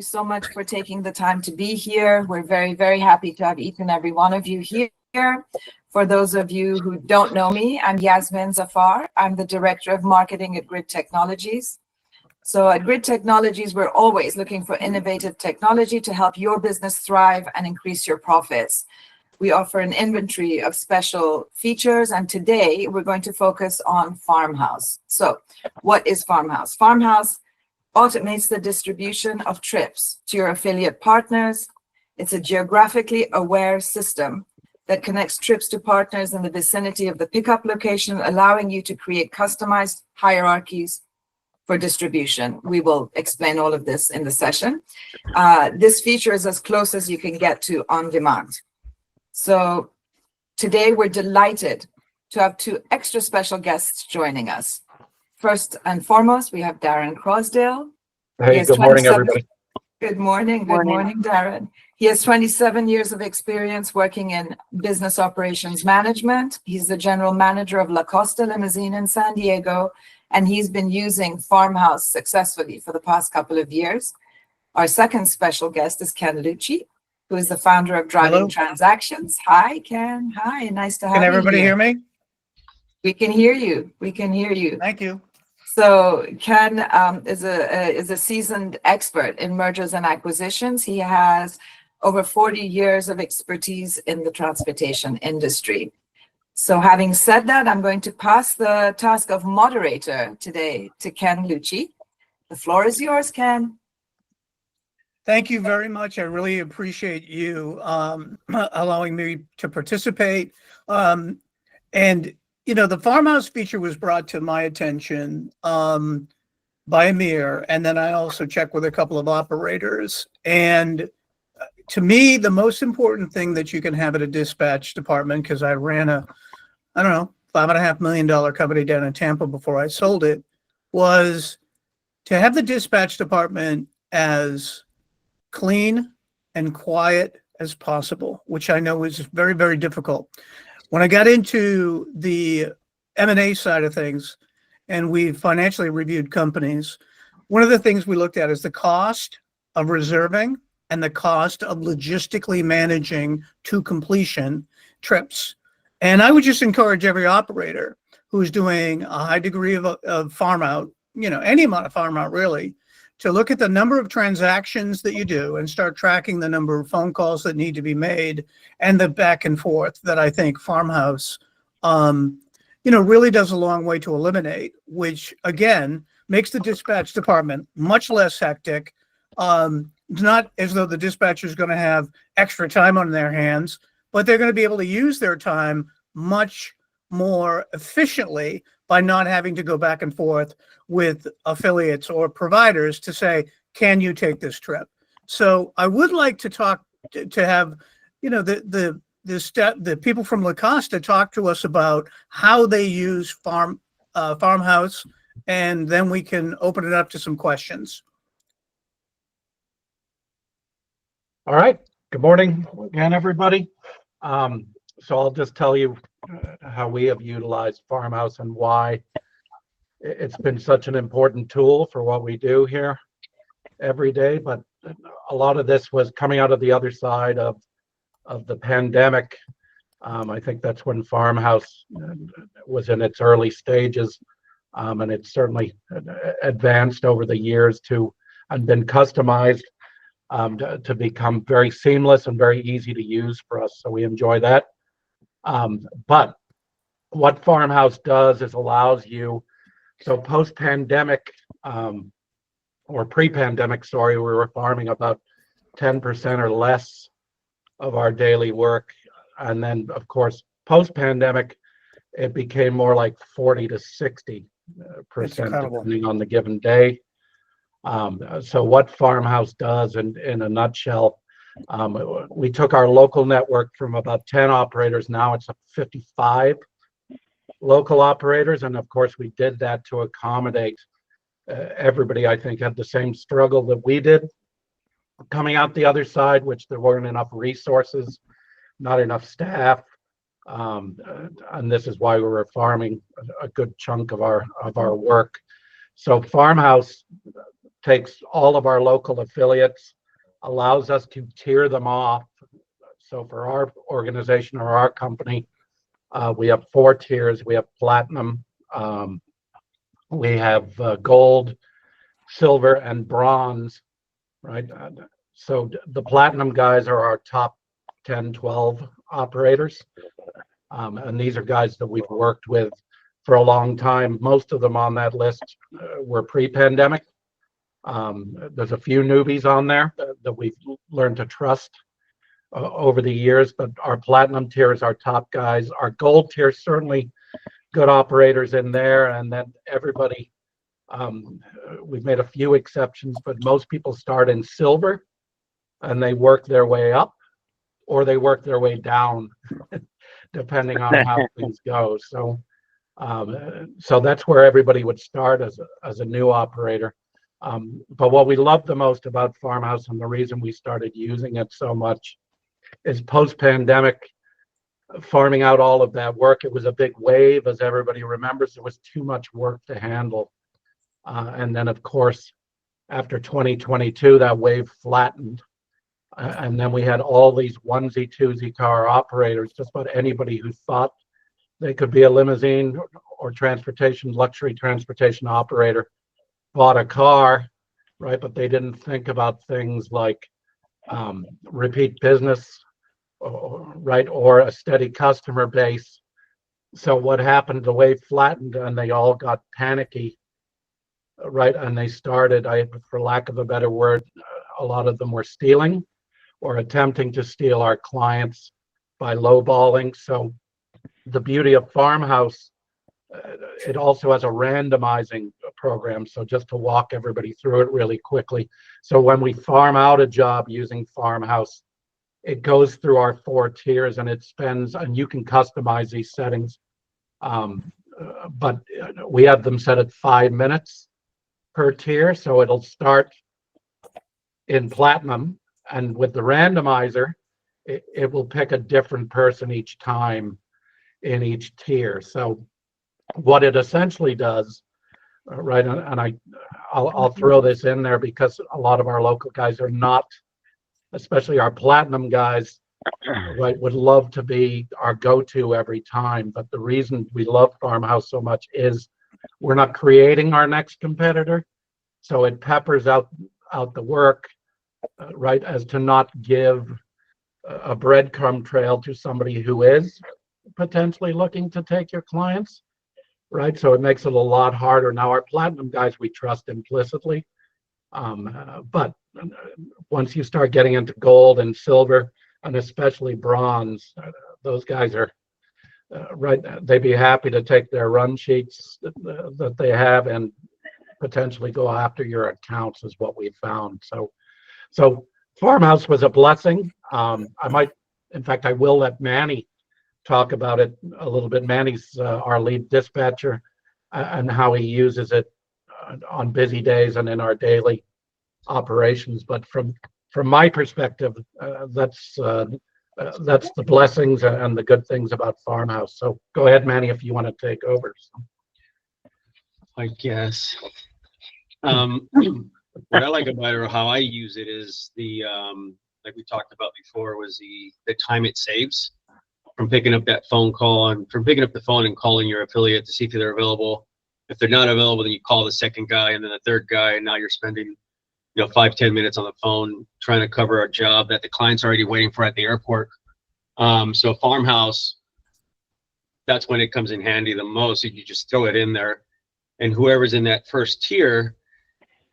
so much for taking the time to be here. We're very, very happy to have each and every one of you here. For those of you who don't know me, I'm Yasmin Zafar. I'm the Director of Marketing at Grid Technologies. So at Grid Technologies, we're always looking for innovative technology to help your business thrive and increase your profits. We offer an inventory of special features, and today we're going to focus on Farmhouse. So what is Farmhouse? Farmhouse automates the distribution of trips to your affiliate partners. It's a geographically aware system that connects trips to partners in the vicinity of the pickup location, allowing you to create customized hierarchies for distribution. We will explain all of this in the session. This feature is as close as you can get to on demand. So today we're delighted to have two extra special guests joining us. First and foremost, we have Darren Croasdale. Hey, good morning, everybody. Good morning, Darren. He has 27 years of experience working in business operations management. He's the general manager of Lacosta Limousine in San Diego, and he's been using Farmhouse successfully for the past couple of years. Our second special guest is Ken Lucci, who is the founder of Driving Transactions. Hi, Ken. Hi, nice to have you. Can everybody hear me? We can hear you. We can hear you. Thank you. So Ken is a seasoned expert in mergers and acquisitions. He has over 40 years of expertise in the transportation industry. So having said that, I'm going to pass the task of moderator today to Ken Lucci. The floor is yours, Ken. Thank you very much. I really appreciate you allowing me to participate. And you know, the Farmhouse feature was brought to my attention by Amir, and then I also checked with a couple of operators. And to me, the most important thing that you can have at a dispatch department, because I ran a, I don't know, $5.5 million company down in Tampa before I sold it, was to have the dispatch department as clean and quiet as possible, which I know is very, very difficult. When I got into the M&A side of things and we financially reviewed companies, one of the things we looked at is the cost of reserving and the cost of logistically managing to completion trips. And I would just encourage every operator who's doing a high degree of farm out, you know, any amount of farm out really, to look at the number of transactions that you do and start tracking the number of phone calls that need to be made and the back and forth that I think Farmhouse, you know, really does a long way to eliminate, which again, makes the dispatch department much less hectic. It's not as though the dispatcher is going to have extra time on their hands, but they're going to be able to use their time much more efficiently by not having to go back and forth with affiliates or providers to say, can you take this trip? So I would like to talk to have, you know, the people from Lacosta talk to us about how they use Farmhouse, and then we can open it up to some questions. All right. Good morning again, everybody. So I'll just tell you how we have utilized Farmhouse and why it's been such an important tool for what we do here every day. But a lot of this was coming out of the other side of the pandemic. I think that's when Farmhouse was in its early stages, and it's certainly advanced over the years and been customized to become very seamless and very easy to use for us. So we enjoy that. But what Farmhouse does is allows you, so post-pandemic or pre-pandemic, sorry, we were farming about 10% or less of our daily work. And then, of course, post-pandemic, it became more like 40 to 60%, depending on the given day. So what Farmhouse does in a nutshell, we took our local network from about 10 operators. Now it's up 55 local operators. And of course, we did that to accommodate everybody. I think had the same struggle that we did coming out the other side, which there weren't enough resources, not enough staff. And this is why we were farming a good chunk of our work. So Farmhouse takes all of our local affiliates, allows us to tier them off. So for our organization or our company, we have 4 tiers. We have platinum, we have gold, silver, and bronze, right? So the platinum guys are our top 10, 12 operators. And these are guys that we've worked with for a long time. Most of them on that list were pre-pandemic. There's a few newbies on there that we've learned to trust over the years, but our platinum tier is our top guys. Our gold tier, certainly good operators in there, and then everybody, we've made a few exceptions, but most people start in silver and they work their way up, or they work their way down, depending on how things go. So, so that's where everybody would start as a new operator. But what we love the most about Farmhouse, and the reason we started using it so much, is post-pandemic, farming out all of that work. It was a big wave, as everybody remembers. There was too much work to handle. And then, of course, after 2022, that wave flattened. And then we had all these onesie, twosie car operators, just about anybody who thought they could be a limousine or transportation, luxury transportation operator, bought a car, right? But they didn't think about things like repeat business, right, or a steady customer base. So what happened, the wave flattened and they all got panicky, right? And they started, for lack of a better word, a lot of them were stealing or attempting to steal our clients by lowballing. So the beauty of Farmhouse, it also has a randomizing program. So just to walk everybody through it really quickly. So when we farm out a job using Farmhouse, it goes through our 4 tiers and it spends, and you can customize these settings, but we have them set at 5 minutes per tier. So it'll start in platinum, and with the randomizer, it will pick a different person each time in each tier. So what it essentially does, right, and I'll throw this in there because a lot of our local guys are not, especially our platinum guys, right, would love to be our go-to every time. But the reason we love Farmhouse so much is we're not creating our next competitor. So it peppers out the work, right, as to not give a breadcrumb trail to somebody who is potentially looking to take your clients, right? So it makes it a lot harder. Now, our platinum guys, we trust implicitly. But once you start getting into gold and silver, and especially bronze, those guys are, right, they'd be happy to take their run sheets that they have and potentially go after your accounts, is what we found. So Farmhouse was a blessing. In fact, I will let Manny talk about it a little bit. Manny's our lead dispatcher, and how he uses it on busy days and in our daily operations. But from my perspective, that's the blessings and the good things about Farmhouse. So go ahead, Manny, if you want to take over. I guess. What I like about it, or how I use it, is the like we talked about before, was the time it saves from picking up that phone call, and from picking up the phone and calling your affiliate to see if they're available. If they're not available, then you call the second guy and then the third guy, and now you're spending 5-10 minutes on the phone trying to cover a job that the client's already waiting for at the airport. So Farmhouse, that's when it comes in handy the most. You just throw it in there, and whoever's in that first tier,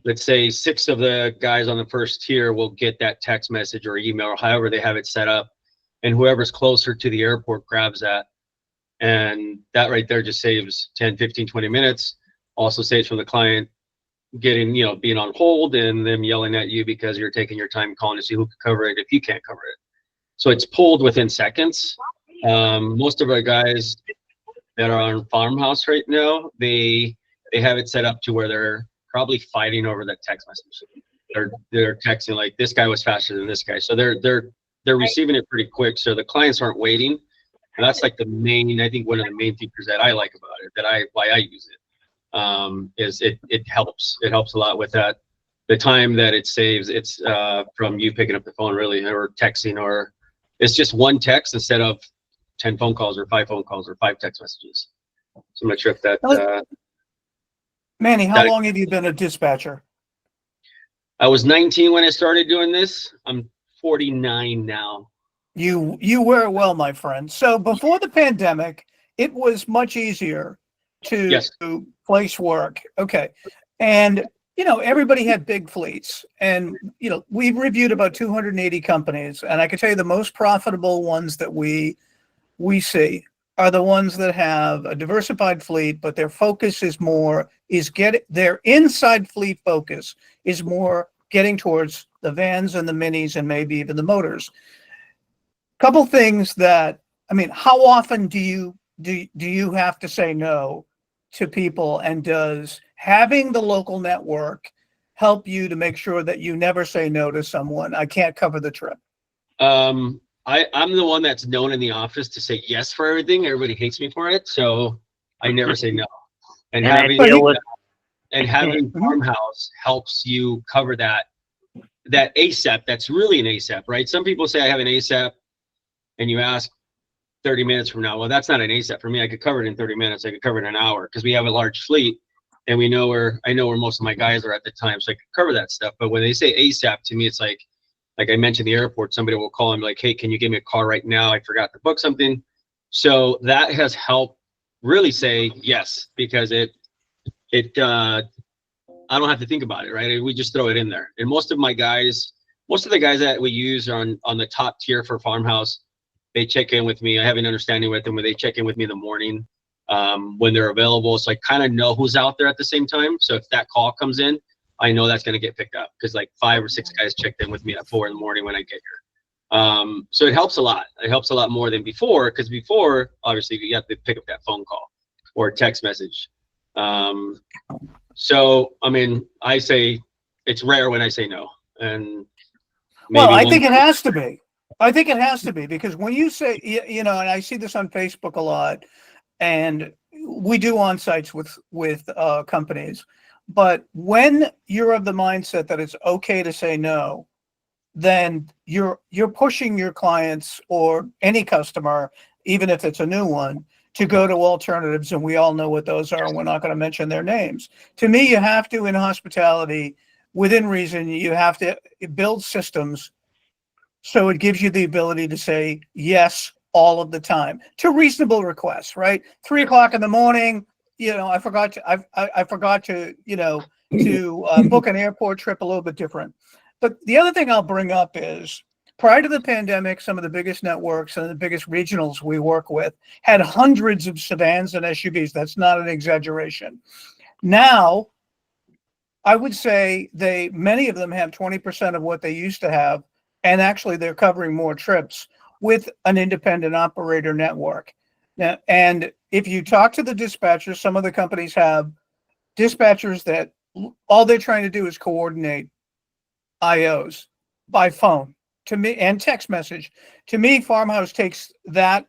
let's say 6 of the guys on the first tier will get that text message or email, or however they have it set up, and whoever's closer to the airport grabs that. And that right there just saves 10, 15, 20 minutes. Also saves from the client getting, being on hold and them yelling at you because you're taking your time calling to see who can cover it if you can't cover it. So it's pulled within seconds. Most of our guys that are on Farmhouse right now, they have it set up to where they're probably fighting over that text message. They're texting like, this guy was faster than this guy. So they're receiving it pretty quick. So the clients aren't waiting. And that's like I think one of the main features that I like about it, why I use it, is it helps. It helps a lot with that. the time that it saves, it's from you picking up the phone really, or texting, or it's just one text instead of 10 phone calls or 5 phone calls or 5 text messages. So I'm not sure if that. Manny, how long have you been a dispatcher? I was 19 when I started doing this. I'm 49 now. You wear well, my friend. So before the pandemic, it was much easier to Yes. place work. Okay. And, you know, everybody had big fleets. And, you know, we've reviewed about 280 companies. And I can tell you the most profitable ones that we see are the ones that have a diversified fleet, but their focus is more, their inside fleet focus is more getting towards the vans and the minis and maybe even the motors. Couple things that, I mean, how often do you have to say no to people, and does having the local network help you to make sure that you never say no to someone? I can't cover the trip. I'm the one that's known in the office to say yes for everything. Everybody hates me for it, so I never say no. And having Farmhouse helps you cover that ASAP. That's really an ASAP, right? Some people say I have an ASAP, and you ask 30 minutes from now. Well, that's not an ASAP for me. I could cover it in 30 minutes. I could cover it in an hour because we have a large fleet, and I know where most of my guys are at the time, so I could cover that stuff. But when they say ASAP, to me, it's like I mentioned the airport, somebody will call and be like, hey, can you give me a car right now? I forgot to book something. So that has helped really say yes, because I don't have to think about it, right? We just throw it in there. And most of the guys that we use on the top tier for Farmhouse, they check in with me. I have an understanding with them when they check in with me in the morning when they're available. So I kind of know who's out there at the same time. So if that call comes in, I know that's going to get picked up because like 5 or 6 guys checked in with me at 4 in the morning when I get here. So it helps a lot. It helps a lot more than before, because before, obviously, you have to pick up that phone call or text message. So, I mean, I say it's rare when I say no. And well, I think it has to be. I think it has to be, because when you say, you know, and I see this on Facebook a lot, and we do on-sites with companies, but when you're of the mindset that it's okay to say no, then you're pushing your clients or any customer, even if it's a new one, to go to alternatives, and we all know what those are, and we're not going to mention their names. To me, you have to, in hospitality, within reason, you have to build systems so it gives you the ability to say yes all of the time to reasonable requests, right? 3 o'clock in the morning, you know, I forgot to, you know, to book an airport trip, a little bit different. But the other thing I'll bring up is, prior to the pandemic, some of the biggest networks and the biggest regionals we work with had hundreds of sedans and SUVs. That's not an exaggeration. Now, I would say many of them have 20% of what they used to have, and actually they're covering more trips with an independent operator network. Now, and if you talk to the dispatchers, some of the companies have dispatchers that all they're trying to do is coordinate IOs by phone, to me, and text message. To me, Farmhouse takes that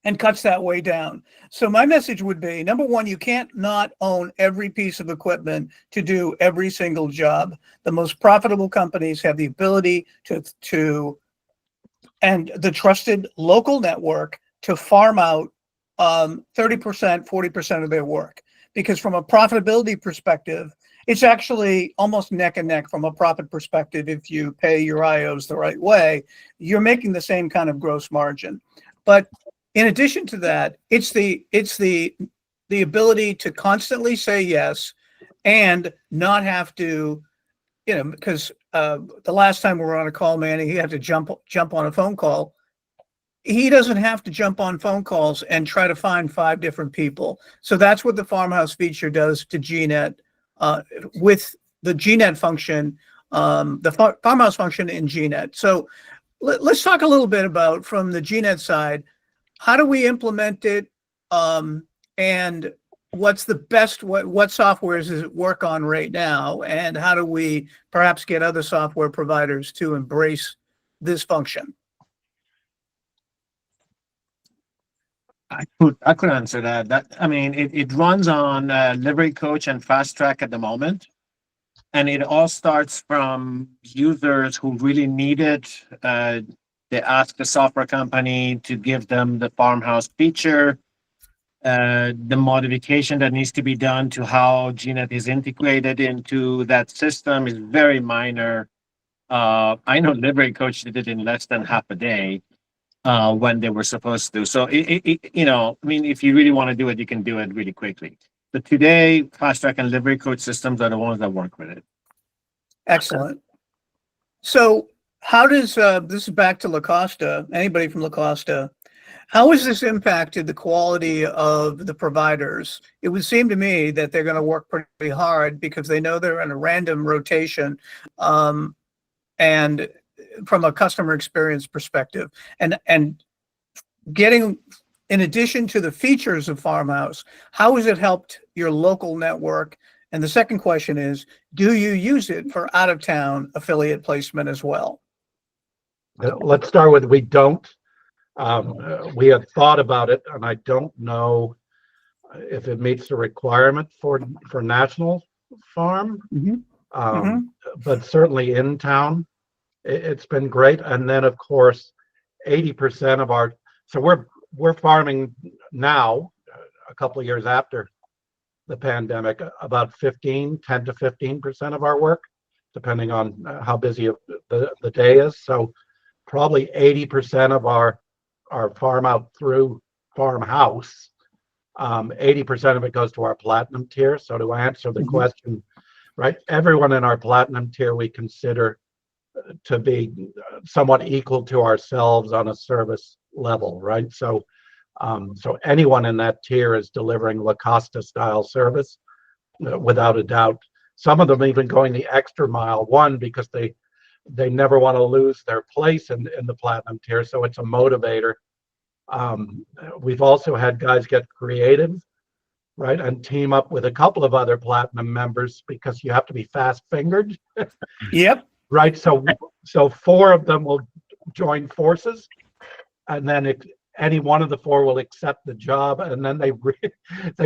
and cuts that way down. So my message would be, number one, you can't not own every piece of equipment to do every single job. The most profitable companies have the ability to and the trusted local network to farm out 30%, 40% of their work. Because from a profitability perspective, it's actually almost neck and neck from a profit perspective. If you pay your IOs the right way, you're making the same kind of gross margin. But in addition to that, it's the ability to constantly say yes and not have to, you know, because the last time we were on a call, Manny, he had to jump on a phone call. He doesn't have to jump on phone calls and try to find 5 different people. So that's what the Farmhouse feature does to GNet with the GNet function, the Farmhouse function in GNet. So let's talk a little bit about, from the GNet side, how do we implement it, and what's the best, what softwares does it work on right now, and how do we perhaps get other software providers to embrace this function? I could answer that. I mean, it runs on Livery Coach and Fast Track at the moment, And it all starts from users who really need it. They ask the software company to give them the Farmhouse feature. The modification that needs to be done to how GNet is integrated into that system is very minor. I know Livery Coach did it in less than half a day when they were supposed to. So, I mean, if you really want to do it, you can do it really quickly. But today, Fast Track and Livery Coach systems are the ones that work with it. Excellent. So how does, this is back to Lacosta, anybody from Lacosta, how has this impacted the quality of the providers? It would seem to me that they're going to work pretty hard because they know they're in a random rotation, and from a customer experience perspective, and getting, in addition to the features of Farmhouse, how has it helped your local network? And the second question is, do you use it for out-of-town affiliate placement as well? Let's start with we don't. We have thought about it, and I don't know if it meets the requirement for national farm. But certainly in town, it's been great. And then of course, 80% of our, so we're farming now, a couple of years after the pandemic, about 10 to 15% of our work, depending on how busy the day is. So probably 80% of our farm out through Farmhouse, 80% of it goes to our platinum tier. So to answer the question, right, everyone in our platinum tier we consider to be somewhat equal to ourselves on a service level, right? So so anyone in that tier is delivering Lacosta style service without a doubt. Some of them even going the extra mile, one, because they never want to lose their place in the platinum tier, so it's a motivator. We've also had guys get creative, right, and team up with a couple of other platinum members because you have to be fast fingered. Yep. Right, so 4 of them will join forces, and then any one of the 4 will accept the job, and then they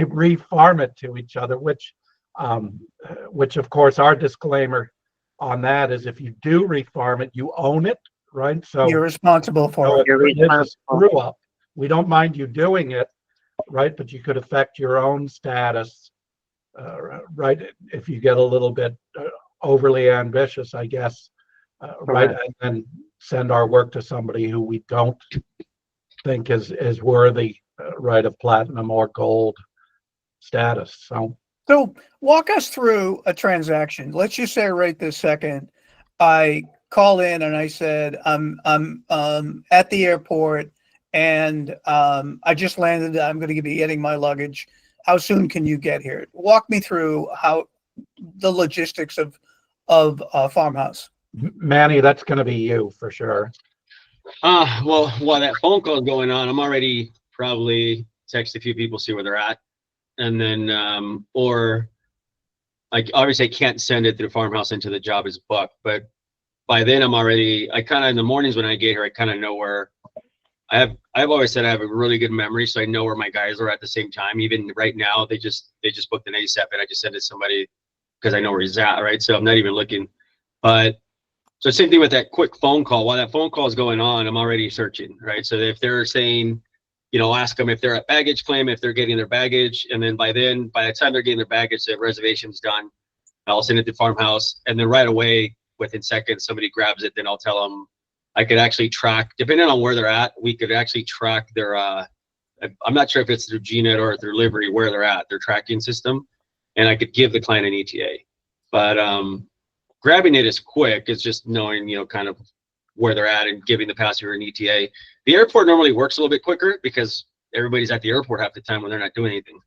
re-farm it to each other, which of course our disclaimer on that is if you do re-farm it, you own it, right? So You're responsible for it. if it's a screw up, we don't mind you doing it, right? But you could affect your own status, right? If you get a little bit overly ambitious, I guess, right? And then send our work to somebody who we don't think is worthy, right, of platinum or gold status. So walk us through a transaction. Let's just say right this second, I call in and I said, I'm at the airport and I just landed. I'm going to be getting my luggage. How soon can you get here? Walk me through how the logistics of Farmhouse. Manny, that's going to be you for sure. Well, while that phone call is going on, I'm already probably text a few people, see where they're at. And then, or like, obviously I can't send it through Farmhouse into the job is booked, but by then I kind of, in the mornings when I get here, I kind of know where I've always said I have a really good memory. So I know where my guys are at the same time. Even right now, they just booked an ASAP and I just sent it to somebody because I know where he's at. Right. So I'm not even looking, but so same thing with that quick phone call. While that phone call is going on, I'm already searching, right? So if they're saying, ask them if they're at baggage claim, if they're getting their baggage, and then by the time they're getting their baggage, the reservation's done, I'll send it to Farmhouse, and then right away, within seconds, somebody grabs it, then I'll tell them I could actually track, depending on where they're at, we could actually track their, I'm not sure if it's through GNet or through Livery, where they're at, their tracking system, and I could give the client an ETA. But grabbing it is quick. It's just knowing, kind of where they're at and giving the passenger an ETA. The airport normally works a little bit quicker because everybody's at the airport half the time when they're not doing anything.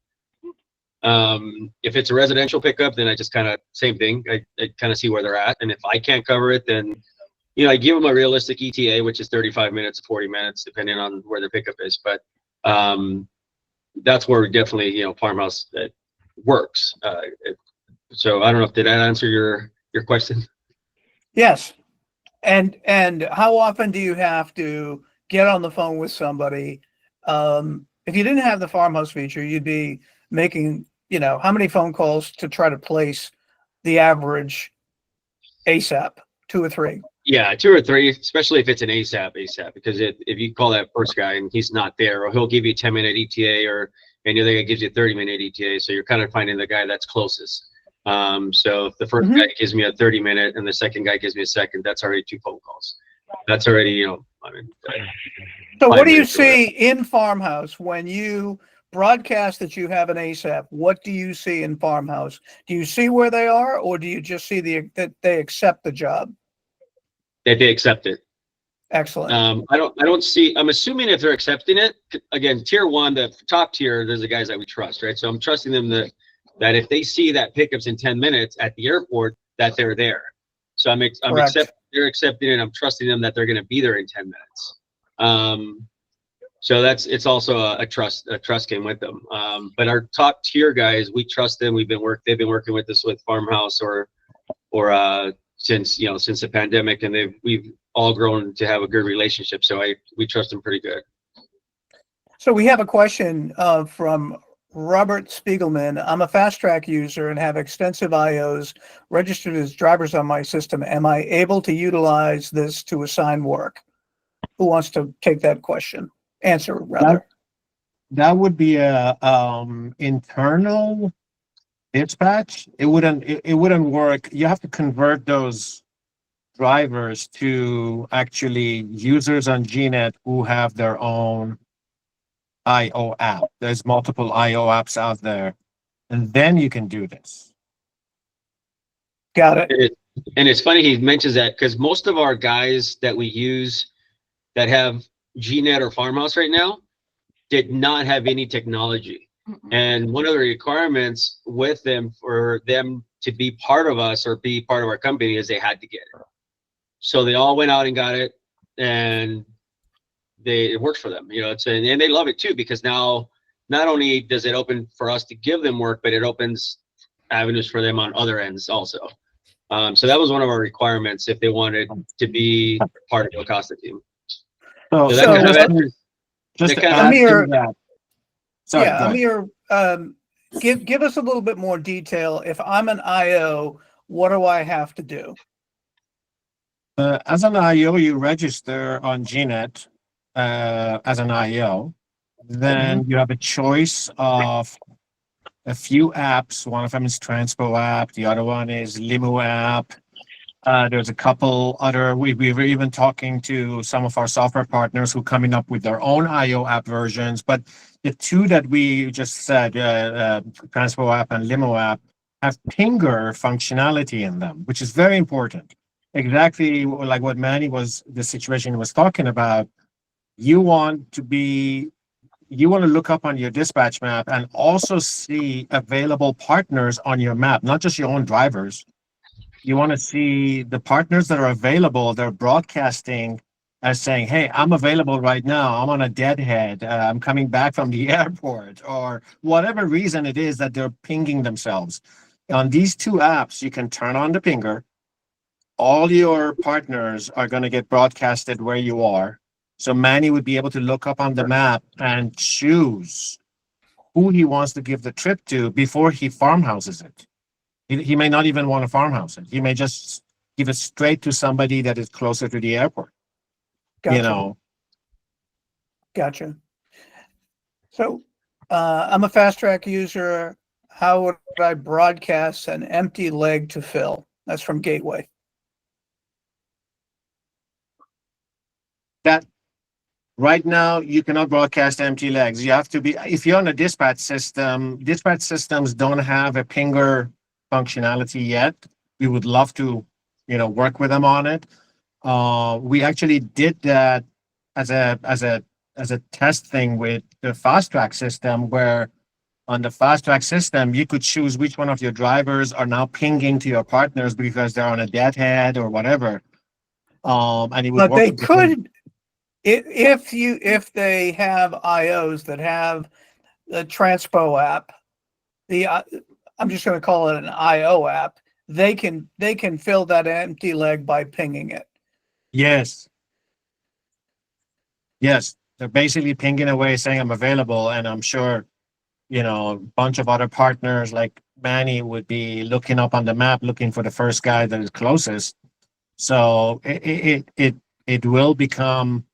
If it's a residential pickup, then I just kind of, same thing. I kind of see where they're at. And if I can't cover it, then, I give them a realistic ETA, which is 35 minutes to 40 minutes, depending on where their pickup is. But that's where definitely, Farmhouse works. So I don't know if did that answer your question? Yes. And how often do you have to get on the phone with somebody? If you didn't have the Farmhouse feature, you'd be making, how many phone calls to try to place the average ASAP, 2 or 3. Yeah, 2 or 3, especially if it's an ASAP, because if you call that first guy and he's not there, or he'll give you 10-minute ETA, or and the other guy gives you 30-minute ETA, so you're kind of finding the guy that's closest. So if the first Mhm. guy gives me a 30-minute and the second guy gives me a second, that's already 2 phone calls. That's already, I mean, So what 5 do you minutes or whatever. see in Farmhouse when you broadcast that you have an ASAP? What do you see in Farmhouse? Do you see where they are, or do you just see that they accept the job? That they accept it. Excellent. I don't see, I'm assuming if they're accepting it, again, tier 1, the top tier, there's the guys that we trust, right? So I'm trusting them that if they see that pickup's in 10 minutes at the airport, that they're there. So I'm Correct. they're accepting it. I'm trusting them that they're going to be there in 10 minutes. So it's also a trust game with them. But our top tier guys, we trust them. They've been working with us with Farmhouse or since the pandemic, and we've all grown to have a good relationship. So we trust them pretty good. So we have a question from Robert Spiegelman. I'm a Fast Track user and have extensive IOs registered as drivers on my system. Am I able to utilize this to assign work? Who wants to take that question? Answer, rather. That would be a internal dispatch. It wouldn't work. You have to convert those drivers to actually users on GNet who have their own IO app. There's multiple IO apps out there, and then you can do this. Got it. And it's funny he mentions that, because most of our guys that we use that have GNet or Farmhouse right now did not have any technology. And one of the requirements with them for them to be part of us or be part of our company is they had to get it. So they all went out and got it, and it works for them. And they love it too, because now not only does it open for us to give them work, but it opens avenues for them on other ends also. So that was one of our requirements if they wanted to be part of the Lacosta team. So that kind of answers- just that to kind of add Amir- to that. Sorry, Yeah, go ahead. Amir, give us a little bit more detail. If I'm an IO, what do I have to do? As an IO, you register on GNet as an IO. Then you have a choice of a few apps. One of them is Transpo app. The other one is Limo app. There's a couple other. We were even talking to some of our software partners who are coming up with their own IO app versions. But the two that we just said, Transpo app and Limo app, have pinger functionality in them, which is very important. Exactly like what Manny the situation he was talking about. You want to look up on your dispatch map and also see available partners on your map, not just your own drivers. You want to see the partners that are available. They're broadcasting as saying, hey, I'm available right now. I'm on a deadhead. I'm coming back from the airport, or whatever reason it is that they're pinging themselves. On these two apps, you can turn on the pinger. All your partners are going to get broadcasted where you are. So Manny would be able to look up on the map and choose who he wants to give the trip to before he farmhouses it. He may not even want to farmhouse it. He may just give it straight to somebody that is closer to the airport. Gotcha. Gotcha. So I'm a Fast Track user. How would I broadcast an empty leg to fill? That's from Gateway. That right now you cannot broadcast empty legs. You have to be, if you're on a dispatch systems don't have a pinger functionality yet. We would love to, work with them on it. We actually did that as a test thing with the Fast Track system, where on the Fast Track system, you could choose which one of your drivers are now pinging to your partners because they're on a deadhead or whatever. And it would But work. they could, if they have IOs that have the Transpo app, I'm just going to call it an IO app. They can fill that empty leg by pinging it. Yes. They're basically pinging away saying I'm available, and I'm sure, a bunch of other partners, like Manny would be looking up on the map, looking for the first guy that is closest. So it will become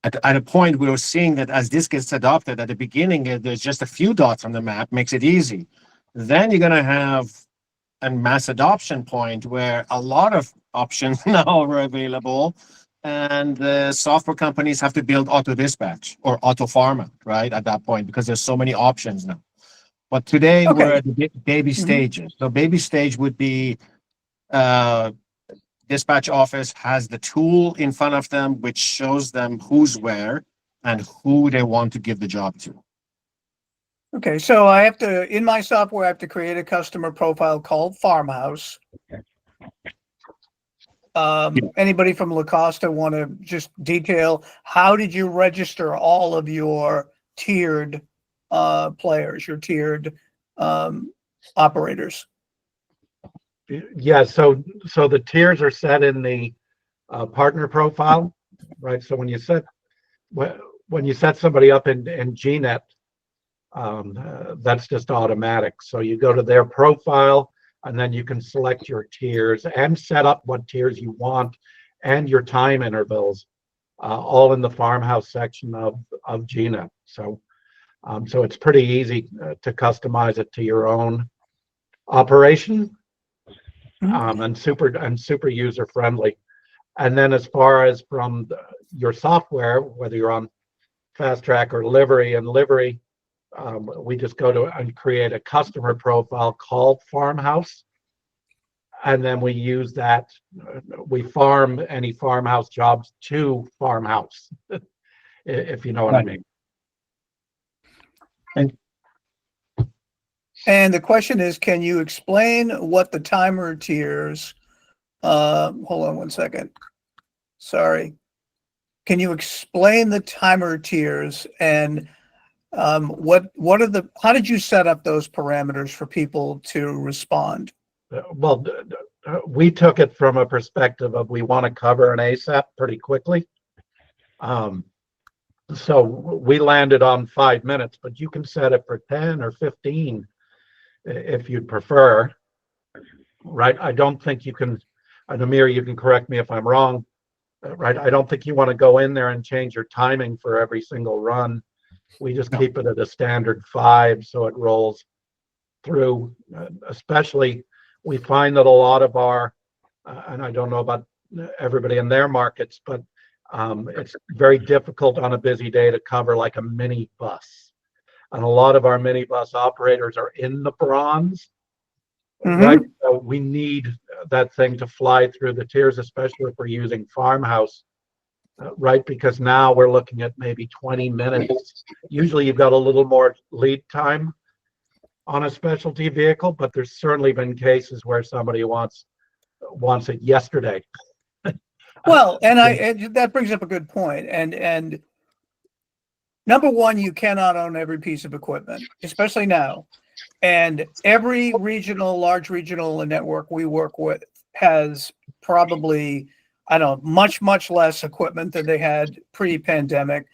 at a point we're seeing that as this gets adopted at the beginning, there's just a few dots on the map, makes it easy. Then you're going to have a mass adoption point where a lot of options now are available, and the software companies have to build auto dispatch or auto farmout, right? At that point, because there's so many options now. But today Okay. we're at the baby stages. So baby stage would be dispatch office has the tool in front of them, which shows them who's where and who they want to give the job to. Okay, so I have to, in my software, I have to create a customer profile called Farmhouse. Anybody from Lacosta want to just detail, how did you register all of your tiered players, your tiered operators? Yeah, so the tiers are set in the partner profile, right? So when you set somebody up in GNet, that's just automatic. So you go to their profile, and then you can select your tiers and set up what tiers you want and your time intervals, all in the Farmhouse section of GNet. So it's pretty easy to customize it to your own operation. And super user friendly. And then as far as from your software, whether you're on Fast Track or Livery, we just go to and create a customer profile called Farmhouse, and then we use that. We farm any Farmhouse jobs to Farmhouse, if you know what I mean. And the question is, can you explain what the timer tiers, hold on one second. Sorry. Can you explain the timer tiers and what are the, how did you set up those parameters for people to respond? Well, we took it from a perspective of we want to cover an ASAP pretty quickly. So we landed on 5 minutes, but you can set it for 10 or 15 if you'd prefer, right? I don't think you can, and Amir, you can correct me if I'm wrong, right? I don't think you want to go in there and change your timing for every single run. We just keep it at a standard 5, so it rolls through. Especially, we find that a lot of our, and I don't know about everybody in their markets, but it's very difficult on a busy day to cover like a mini bus. And a lot of our minibus operators are in the bronze, right? So we need that thing to fly through the tiers, especially if we're using Farmhouse, right? Because now we're looking at maybe 20 minutes. Usually you've got a little more lead time on a specialty vehicle, but there's certainly been cases where somebody wants it yesterday. Well, and that brings up a good point. And number one, you cannot own every piece of equipment, especially now. And every large regional network we work with has probably, I don't know, much less equipment than they had pre-pandemic.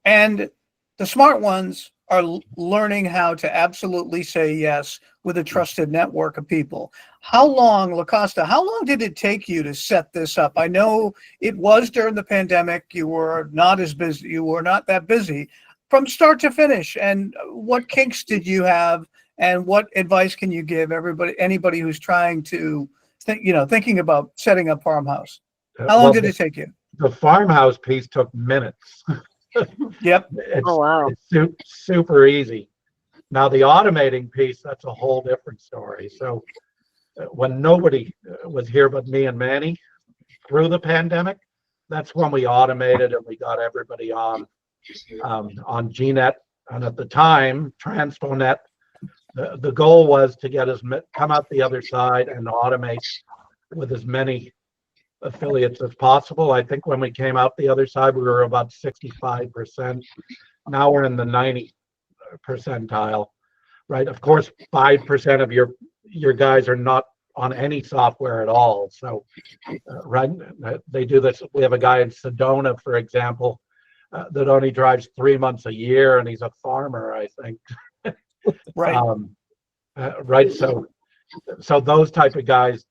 And the smart ones are learning how to absolutely say yes with a trusted network of people. How long, Lacosta, how long did it take you to set this up? I know it was during the pandemic. You were not as busy. You were not that busy from start to finish. And what kinks did you have? And what advice can you give anybody who's trying to thinking about setting up Farmhouse? How long did it take you? The Farmhouse piece took minutes. Yep. It's super easy. Now the automating piece, that's a whole different story. So when nobody was here but me and Manny through the pandemic, that's when we automated and we got everybody on GNet. And at the time, TranspoNet, the goal was to get come out the other side and automate with as many affiliates as possible. I think when we came out the other side, we were about 65%. Now we're in the 90 percentile, right? Of course, 5% of your guys are not on any software at all. So, right, they do this. We have a guy in Sedona, for example, that only drives 3 months a year, and he's a farmer, I think. Right. right? So those type of guys,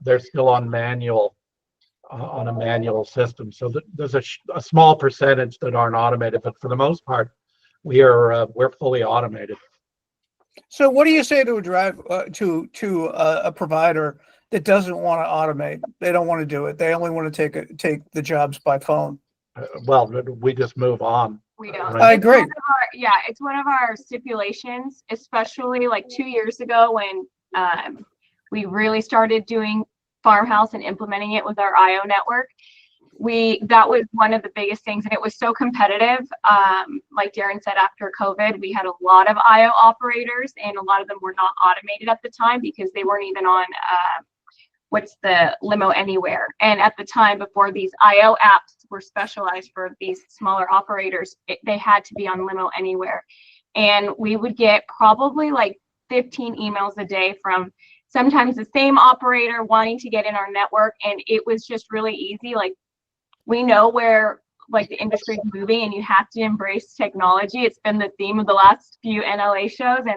they're still on a manual system. So there's a small percentage that aren't automated, but for the most part, we're fully automated. So what do you say to a provider that doesn't want to automate? They don't want to do it. They only want to take the jobs by phone. Well, we just move on. We don't. Right? I agree. It's one of our stipulations, especially like 2 years ago when we really started doing Farmhouse and implementing it with our IO network. That was one of the biggest things, and it was so competitive. Like Darren said, after COVID, we had a lot of IO operators, and a lot of them were not automated at the time because they weren't even on what's the Limo Anywhere. And at the time, before these IO apps were specialized for these smaller operators, they had to be on Limo Anywhere. And we would get probably like 15 emails a day from sometimes the same operator wanting to get in our network. And it was just really easy. Like, we know where like the industry is moving, and you have to embrace technology. It's been the theme of the last few NLA shows.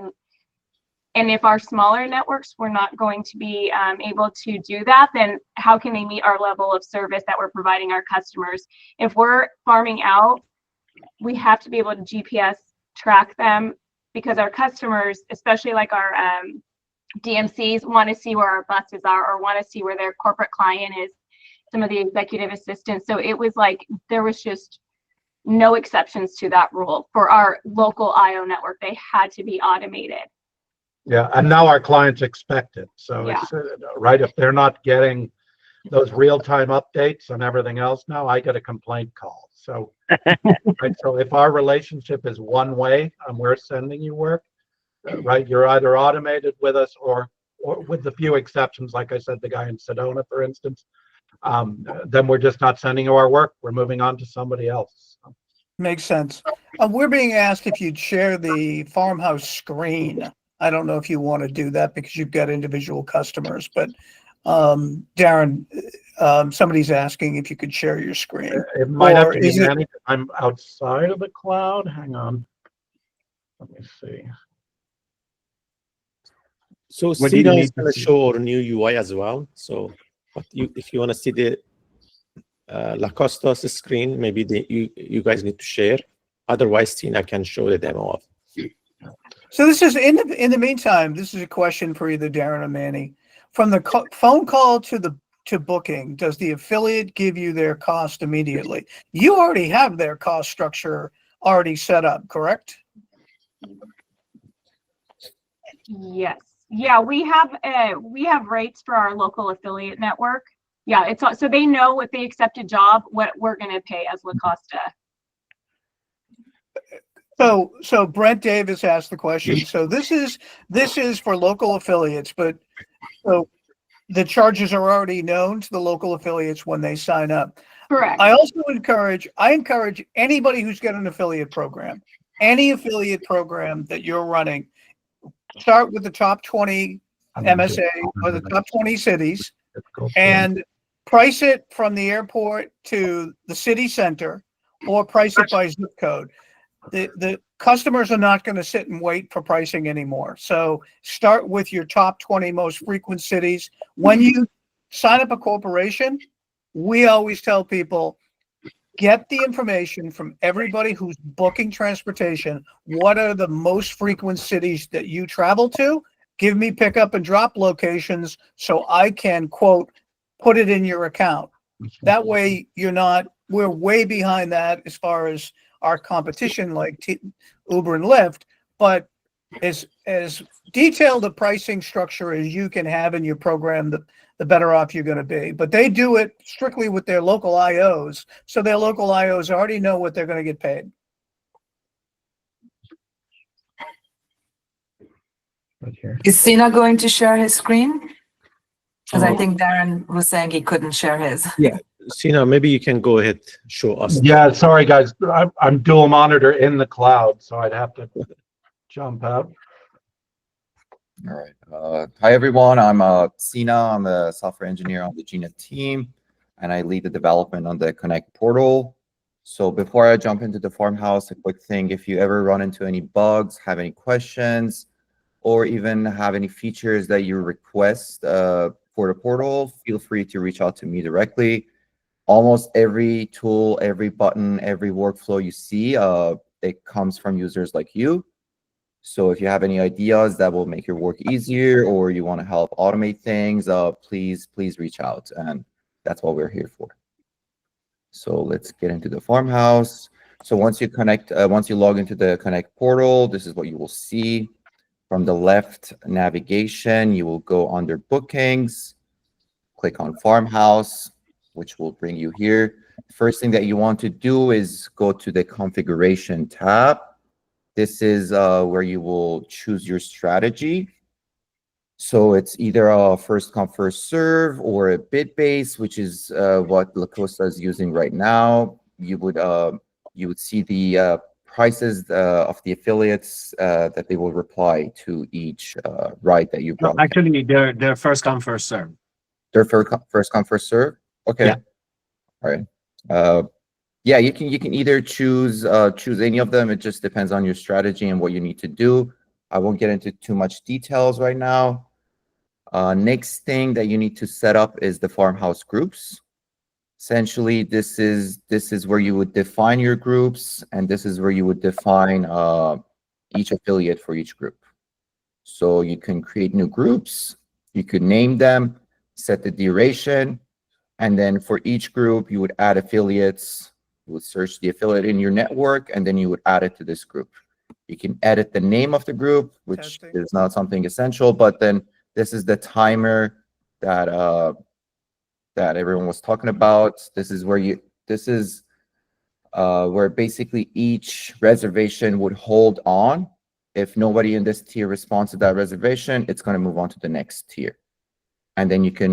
And if our smaller networks were not going to be able to do that, then how can they meet our level of service that we're providing our customers? If we're farming out, we have to be able to GPS track them, because our customers, especially like our DMCs, want to see where our buses are or want to see where their corporate client is, some of the executive assistants. So it was like there was just no exceptions to that rule. For our local IO network, they had to be automated. Yeah, and now our clients expect it. So Yeah. it's right. If they're not getting those real-time updates and everything else, now I get a complaint call. So, right. So if our relationship is one way and we're sending you work, right, you're either automated with us or with the few exceptions, like I said, the guy in Sedona, for instance, then we're just not sending you our work. We're moving on to somebody else. Makes sense. We're being asked if you'd share the Farmhouse screen. I don't know if you want to do that because you've got individual customers, but Darren, somebody's asking if you could share your screen. It might have to be is it- Manny. I'm outside of the cloud. Hang on. Let me see. So What do you Sina need is to going to see? show our new UI as well. So, but if you want to see the Lacosta's screen, maybe you guys need to share. Otherwise, Sina can show the demo of. So this is in the meantime, this is a question for either Darren or Manny. From the phone call to booking, does the affiliate give you their cost immediately? You already have their cost structure already set up, correct? Yes. Yeah, we have rates for our local affiliate network. Yeah, it's so they know if they accept a job, what we're going to pay as Lacosta. So Brent Davis asked the question. So this is for local affiliates, but so the charges are already known to the local affiliates when they sign up. Correct. I also encourage anybody who's got an affiliate program, any affiliate program that you're running, start with the top 20 MSA or the top 20 cities and price it from the airport to the city center, or price it by zip code. The customers are not going to sit and wait for pricing anymore. So start with your top 20 most frequent cities. When you sign up a corporation, we always tell people, get the information from everybody who's booking transportation. What are the most frequent cities that you travel to? Give me pickup and drop locations so I can, quote, put it in your account. That way we're way behind that as far as our competition like Uber and Lyft, but as detailed a pricing structure as you can have in your program, the better off you're going to be. But they do it strictly with their local IOs, so their local IOs already know what they're going to get paid. Right here. Is Sina going to share his screen? Because I think Darren was saying he couldn't share his. Yeah, Sina, maybe you can go ahead, show us. Yeah, sorry guys, I'm dual monitor in the cloud, so I'd have to jump out. All right. Hi, everyone. I'm Sina. I'm a software engineer on the GNet team, and I lead the development on the Connect portal. So before I jump into the Farmhouse, a quick thing. If you ever run into any bugs, have any questions, or even have any features that you request for the portal, feel free to reach out to me directly. Almost every tool, every button, every workflow you see, it comes from users like you. So if you have any ideas that will make your work easier, or you want to help automate things, please reach out, and that's what we're here for. So let's get into the farmhouse. So once you log into the Connect portal, this is what you will see. From the left navigation, you will go under bookings, click on farmhouse, which will bring you here. First thing that you want to do is go to the configuration tab. This is where you will choose your strategy. So it's either a first come first serve or a bid base, which is what Lacosta is using right now. You would see the prices of the affiliates that they will reply to each ride that you brought. Actually, they're first come first serve. They're first come first serve. Okay. Yeah. All right. Yeah, you can either choose any of them. It just depends on your strategy and what you need to do. I won't get into too much details right now. Next thing that you need to set up is the farmhouse groups. Essentially, this is where you would define your groups, and this is where you would define each affiliate for each group. So you can create new groups, you could name them, set the duration, and then for each group, you would add affiliates. You would search the affiliate in your network, and then you would add it to this group. You can edit the name of the group, which is not something essential, but then this is the timer that that everyone was talking about. This is where where basically each reservation would hold on. If nobody in this tier responds to that reservation, it's going to move on to the next tier. And then you can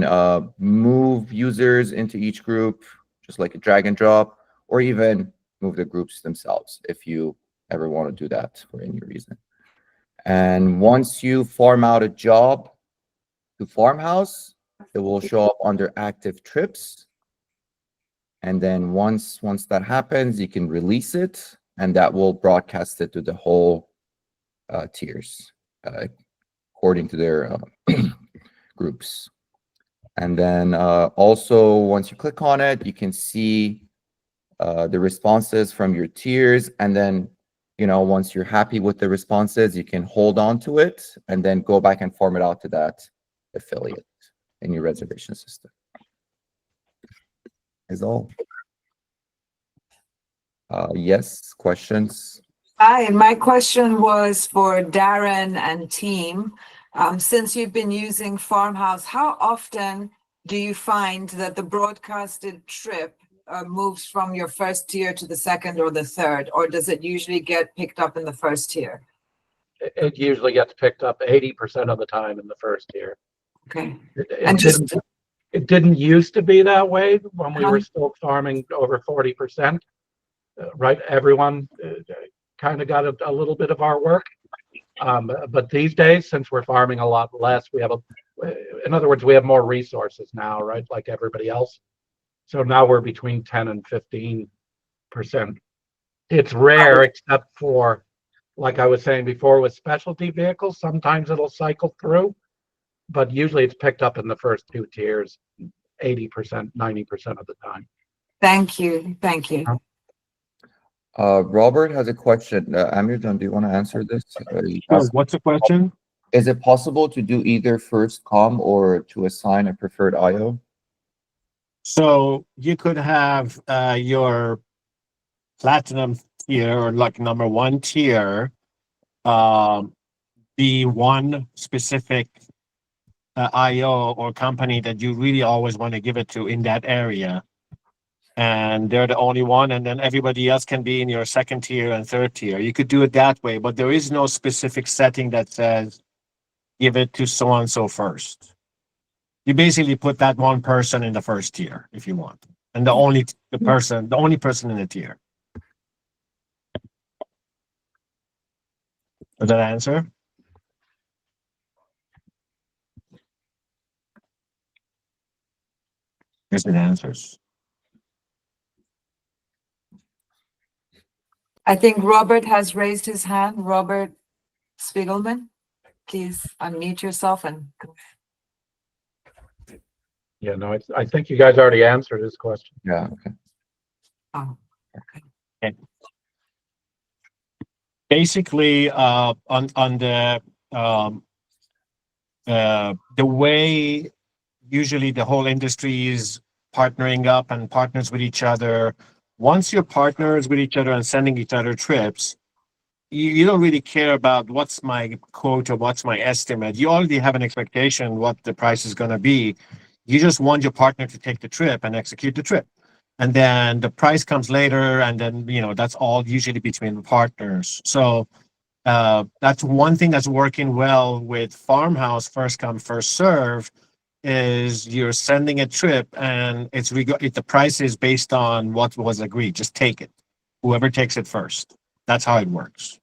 move users into each group, just like a drag and drop, or even move the groups themselves if you ever want to do that for any reason. And once you farm out a job to Farmhouse, it will show up under active trips. And then once that happens, you can release it, and that will broadcast it to the whole tiers according to their groups. And then also, once you click on it, you can see the responses from your tiers. And then, once you're happy with the responses, you can hold on to it and then go back and farm it out to that affiliate in your reservation system. Is all. Yes, questions? Hi, and my question was for Darren and team. Since you've been using Farmhouse, how often do you find that the broadcasted trip moves from your first tier to the second or the third, or does it usually get picked up in the first tier? It usually gets picked up 80% of the time in the first tier. Okay. It didn't used to be that way when we were still farming over 40%. Right, everyone kind of got a little bit of our work. But these days, since we're farming a lot less, in other words, we have more resources now, right? Like everybody else. So now we're between 10 and 15%. It's rare, except for, like I was saying before, with specialty vehicles, sometimes it'll cycle through, but usually it's picked up in the first two tiers, 80%, 90% of the time. Thank you. Thank you. Robert has a question. Amir, do you want to answer this? What's the question? Is it possible to do either first come or to assign a preferred IO? So you could have your platinum tier, or like #1 tier, be one specific IO or company that you really always want to give it to in that area. And they're the only one, and then everybody else can be in your second tier and third tier. You could do it that way, but there is no specific setting that says give it to so-and-so first. You basically put that one person in the first tier if you want, and the only person in the tier. Does that answer? Here's the answers. I think Robert has raised his hand. Robert Spiegelman. please unmute yourself and Yeah, no, I think you guys already answered his question. Yeah. Okay. oh, Basically, on the way usually the whole industry is partnering up and partners with each other. Once you're partners with each other and sending each other trips, you don't really care about what's my quote or what's my estimate. You already have an expectation what the price is going to be. You just want your partner to take the trip and execute the trip. And then the price comes later, and then, that's all usually between the partners. So that's one thing that's working well with Farmhouse, first come, first serve, is you're sending a trip and the price is based on what was agreed. Just take it. Whoever takes it first. That's how it works.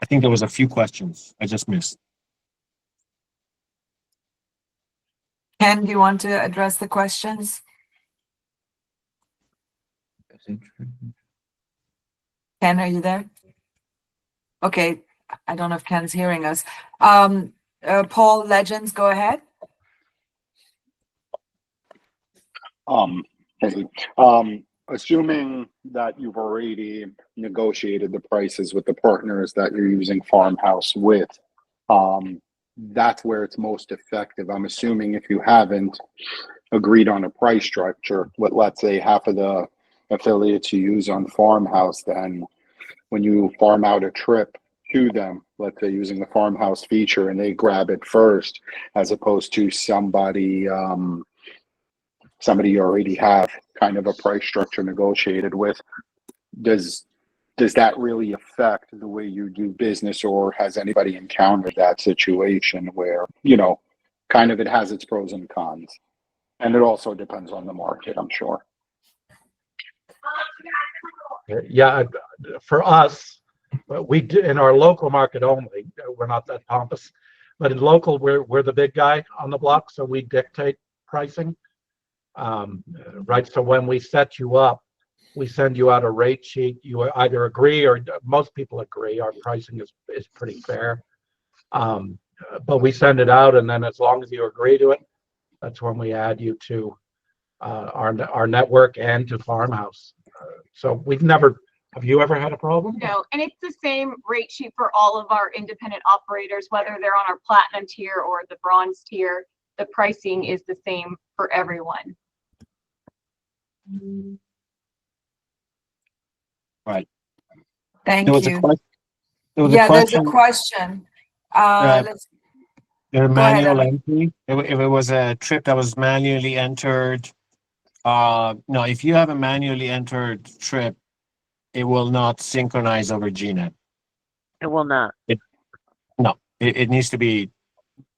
I think there was a few questions I just missed. Ken, do you want to address the questions? Ken, are you there? Okay, I don't know if Ken's hearing us. Paul Legends, go ahead. Hey, assuming that you've already negotiated the prices with the partners that you're using Farmhouse with, that's where it's most effective. I'm assuming if you haven't agreed on a price structure with, let's say, half of the affiliates you use on Farmhouse, then when you farm out a trip to them, let's say using the Farmhouse feature, and they grab it first, as opposed to somebody you already have kind of a price structure negotiated with, does that really affect the way you do business, or has anybody encountered that situation where, kind of it has its pros and cons? And it also depends on the market, I'm sure. Yeah, for us, we do in our local market only. We're not that pompous, but in local, we're the big guy on the block, so we dictate pricing. Right. So when we set you up, we send you out a rate sheet. You either agree, or most people agree. Our pricing is pretty fair. But we send it out, and then as long as you agree to it, that's when we add you to our network and to Farmhouse. So we've never. Have you ever had a problem? No, and it's the same rate sheet for all of our independent operators, whether they're on our platinum tier or the bronze tier. The pricing is the same for everyone. Right. Thank There was you. a question. Yeah, there's a question. Let's The go ahead, manual Amir. entry. If it was a trip that was manually entered, no, if you have a manually entered trip, it will not synchronize over GNet. It will not. It needs to be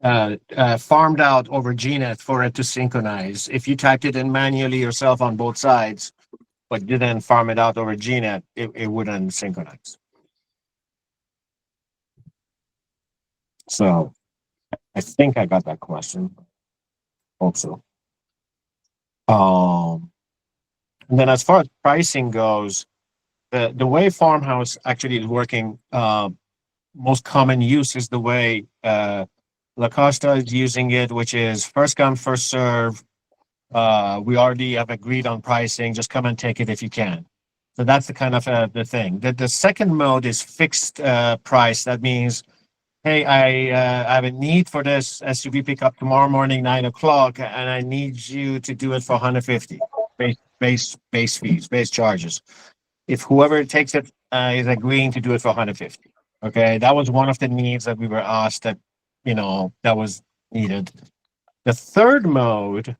farmed out over GNet for it to synchronize. If you typed it in manually yourself on both sides, but didn't farm it out over GNet, it wouldn't synchronize. So I think I got that question. Hope so. And then as far as pricing goes, the way Farmhouse actually is working, most common use is the way Lacosta is using it, which is first come, first serve. We already have agreed on pricing. Just come and take it if you can. So that's the kind of the thing. The second mode is fixed price. That means, hey, I have a need for this SUV pickup tomorrow morning, 9 o'clock, and I need you to do it for 150 base fees, base charges. If whoever takes it is agreeing to do it for 150. Okay, that was one of the needs that we were asked that, that was needed. The third mode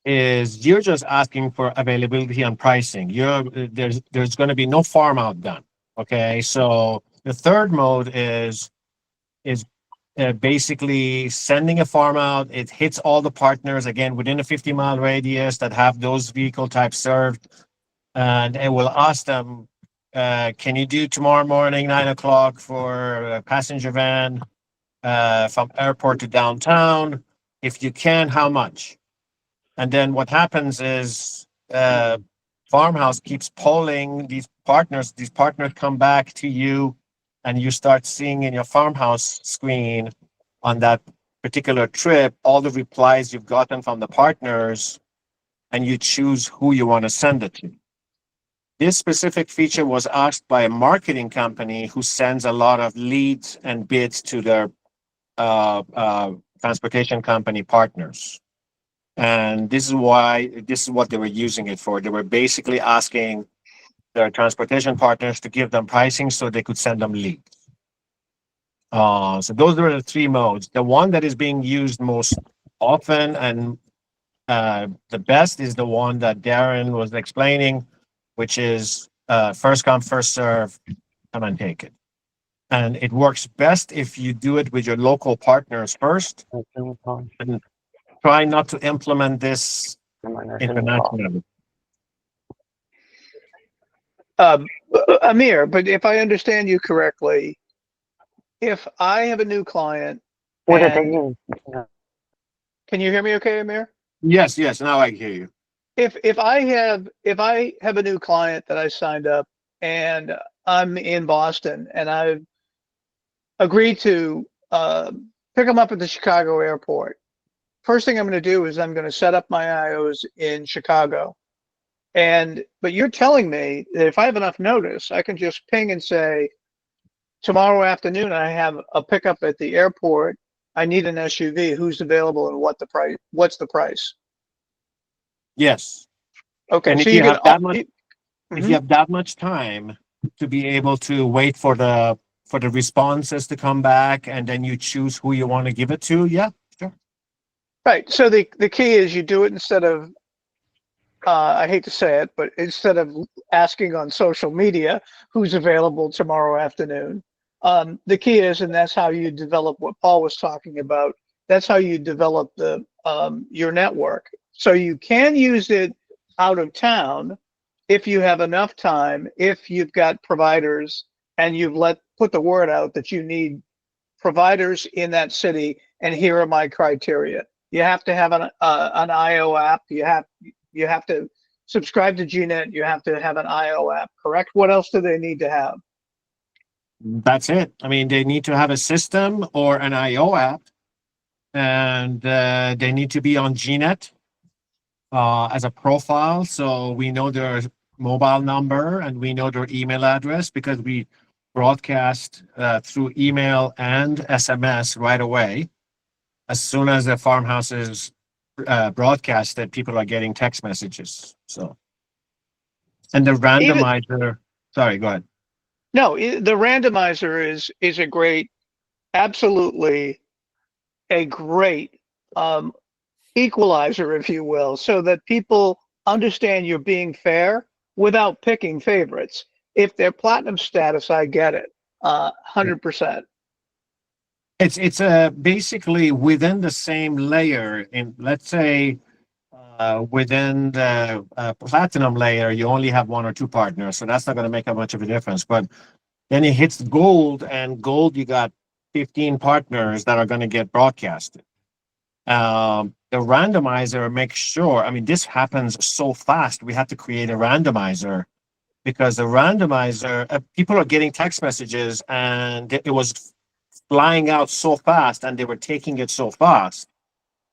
is you're just asking for availability and pricing. There's going to be no farm out done. Okay, so the third mode is basically sending a farm out. It hits all the partners again within a 50-mile radius that have those vehicle types served, and it will ask them, can you do tomorrow morning 9 o'clock for a passenger van from airport to downtown? If you can, how much? And then what happens is Farmhouse keeps polling these partners. These partners come back to you, and you start seeing in your Farmhouse screen on that particular trip, all the replies you've gotten from the partners, and you choose who you want to send it to. This specific feature was asked by a marketing company who sends a lot of leads and bids to their transportation company partners. And this is what they were using it for. They were basically asking their transportation partners to give them pricing so they could send them leads. So those were the three modes. The one that is being used most often and the best is the one that Darren was explaining, which is first come, first serve, come and take it. And it works best if you do it with your local partners first, and try not to implement this internationally. Amir, but if I understand you correctly, if I have a new client, and, can you hear me okay, Amir? Yes, now I hear you. If I have a new client that I signed up and I'm in Boston and I've agreed to pick them up at the Chicago airport, first thing I'm going to do is I'm going to set up my IOs in Chicago. But you're telling me that if I have enough notice, I can just ping and say, tomorrow afternoon I have a pickup at the airport. I need an SUV. Who's available and what's the price? Yes. Okay, And so if you have that much, Mhm. if you have that much time to be able to wait for the responses to come back, and then you choose who you want to give it to, yeah, sure. Right. So the key is you do it instead of I hate to say it, but instead of asking on social media who's available tomorrow afternoon, the key is, and that's how you develop what Paul was talking about. That's how you develop the your network. So you can use it out of town if you have enough time, if you've got providers and you've put the word out that you need providers in that city, and here are my criteria. You have to have an IO app. You have to subscribe to GNet. You have to have an IO app, correct? What else do they need to have? That's it. I mean, they need to have a system or an IO app, and they need to be on GNet as a profile. So we know their mobile number and we know their email address, because we broadcast through email and SMS right away. As soon as the farmhouse is broadcasted, people are getting text messages. So, and the randomizer, sorry, go ahead. No, the randomizer is a great, absolutely a great equalizer, if you will, so that people understand you're being fair without picking favorites. If they're platinum status, I get it, 100%. It's basically within the same layer. In, let's say, within the platinum layer, you only have one or two partners, so that's not going to make much of a difference. But then it hits gold, and gold, you got 15 partners that are going to get broadcasted. The randomizer makes sure, I mean, this happens so fast. We had to create a randomizer, because the randomizer, people are getting text messages and it was flying out so fast, and they were taking it so fast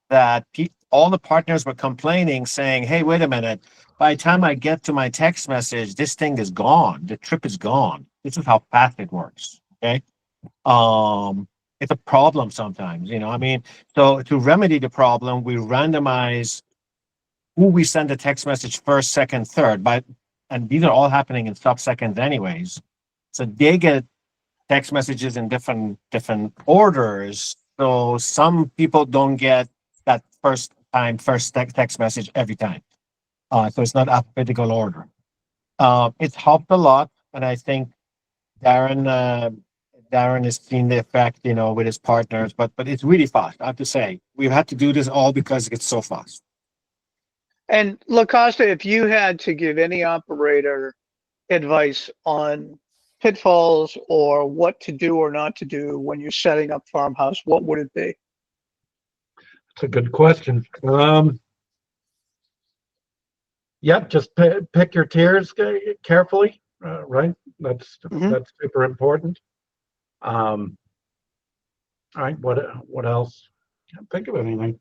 that all the partners were complaining, saying, hey, wait a minute, by the time I get to my text message, this thing is gone. The trip is gone. This is how fast it works. Okay. It's a problem sometimes, you know, I mean, so to remedy the problem, we randomize who we send a text message first, second, third, and these are all happening in sub-seconds anyways. So they get text messages in different orders. So some people don't get that first text message every time. So it's not alphabetical order. It's helped a lot, and I think Darren has seen the effect, you know, with his partners, but it's really fast. I have to say, we've had to do this all because it's so fast. And Lacosta, if you had to give any operator advice on pitfalls or what to do or not to do when you're setting up Farmhouse, what would it be? It's a good question. Yep, just pick your tiers carefully, right? That's super important. All right, what else? Can't think of anything.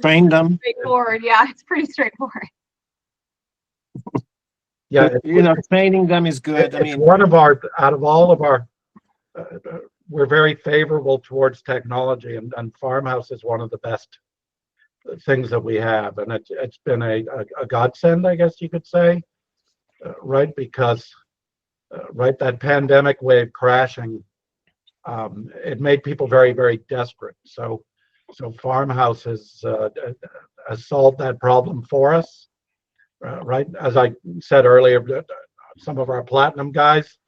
Train them. Straightforward. Yeah, it's pretty straightforward. Yeah, Training them is good. I it's mean, one of our, out of all of our, we're very favorable towards technology, and Farmhouse is one of the best things that we have, and it's been a godsend, I guess you could say, right? Because right, that pandemic wave crashing, it made people very, very desperate. So Farmhouse has solved that problem for us, right? As I said earlier, some of our platinum guys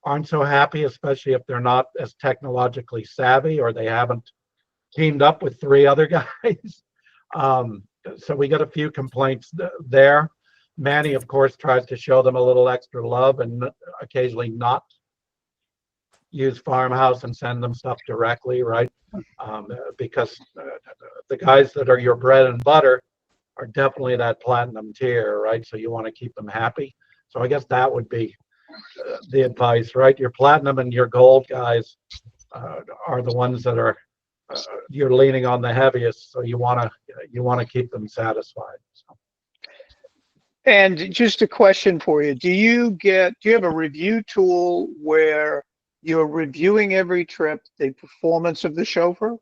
aren't so happy, especially if they're not as technologically savvy or they haven't teamed up with 3 other guys. So we got a few complaints there. Manny, of course, tries to show them a little extra love and occasionally not use Farmhouse and send them stuff directly, right? Because the guys that are your bread and butter are definitely that platinum tier, right? So you want to keep them happy. So I guess that would be the advice, right? Your platinum and your gold guys are the ones that are you're leaning on the heaviest, so you want to keep them satisfied. So. And just a question for you. Do you have a review tool where you're reviewing every trip, the performance of the chauffeur?